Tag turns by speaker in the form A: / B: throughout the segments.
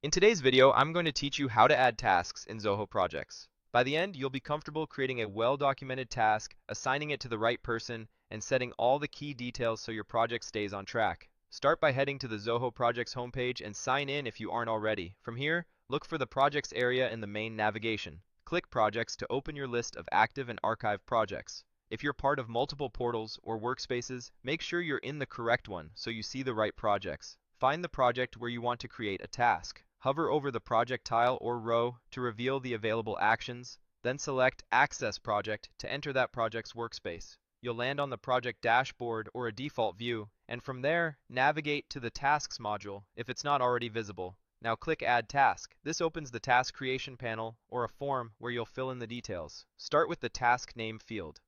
A: In today's video, I'm going to teach you how to add tasks in Zoho projects. By the end, you'll be comfortable creating a well-documented task, assigning it to the right person, and setting all the key details so your project stays on track. Start by heading to the Zoho projects homepage and sign in if you aren't already. From here, look for the projects area in the main navigation. Click Projects to open your list of active and archived projects. If you're part of multiple portals or workspaces, make sure you're in the correct one so you see the right projects. Find the project where you want to create a task. Hover over the project tile or row to reveal the available actions, then select Access Project to enter that project's workspace. You'll land on the project dashboard or a default view, and from there, navigate to the Tasks module if it's not already visible. Now click Add Task. This opens the task creation panel or a form where you'll fill in the details. Start with the task name field.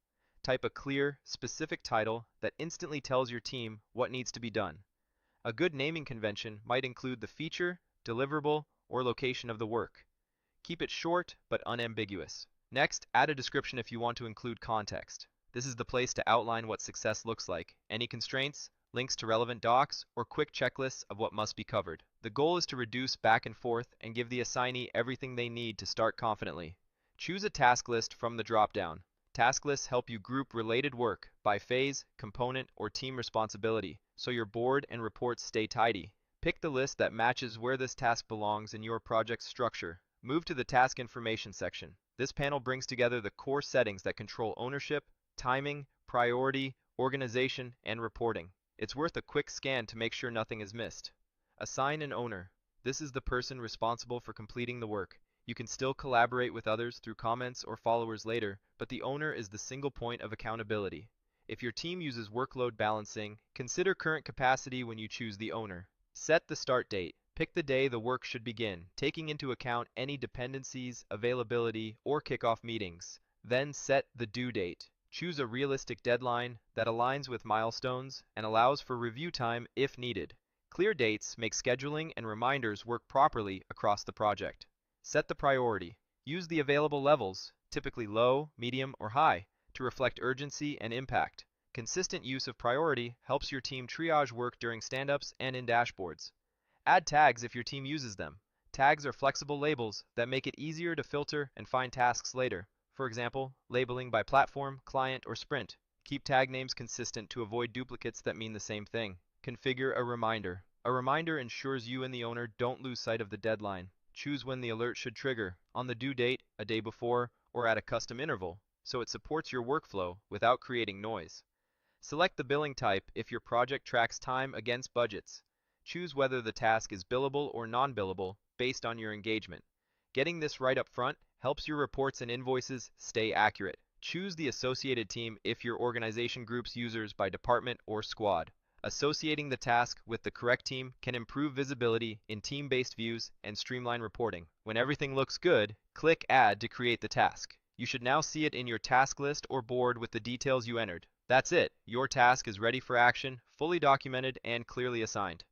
A: Type a clear, specific title that instantly tells your team what needs to be done. A good naming convention might include the feature, deliverable, or location of the work. Keep it short but unambiguous. Next, add a description if you want to include context. This is the place to outline what success looks like, any constraints, links to relevant docs, or quick checklists of what must be covered. The goal is to reduce back and forth and give the assignee everything they need to start confidently. Choose a task list from the drop-down. Task lists help you group related work by phase, component, or team responsibility, so your board and reports stay tidy. Pick the list that matches where this task belongs in your project's structure. Move to the Task Information section. This panel brings together the core settings that control ownership, timing, priority, organization, and reporting. It's worth a quick scan to make sure nothing is missed. Assign an owner. This is the person responsible for completing the work. You can still collaborate with others through comments or followers later, but the owner is the single point of accountability. If your team uses workload balancing, consider current capacity when you choose the owner. Set the start date. Pick the day the work should begin, taking into account any dependencies, availability, or kickoff meetings. Then set the due date. Choose a realistic deadline that aligns with milestones and allows for review time if needed. Clear dates make scheduling and reminders work properly across the project. Set the priority. Use the available levels, typically low, medium, or high, to reflect urgency and impact. Consistent use of priority helps your team triage work during stand-ups and in dashboards. Add tags if your team uses them. Tags are flexible labels that make it easier to filter and find tasks later. For example, labeling by platform, client, or sprint. Keep tag names consistent to avoid duplicates that mean the same thing. Configure a reminder. A reminder ensures you and the owner don't lose sight of the deadline. Choose when the alert should trigger, on the due date, a day before, or at a custom interval, so it supports your workflow without creating noise. Select the billing type if your project tracks time against budgets. Choose whether the task is billable or non-billable based on your engagement. Getting this right up front helps your reports and invoices stay accurate. Choose the associated team if your organization groups users by department or squad. Associating the task with the correct team can improve visibility in team-based views and streamline reporting. When everything looks good, click Add to create the task. You should now see it in your task list or board with the details you entered. That's it. Your task is ready for action, fully documented, and clearly assigned.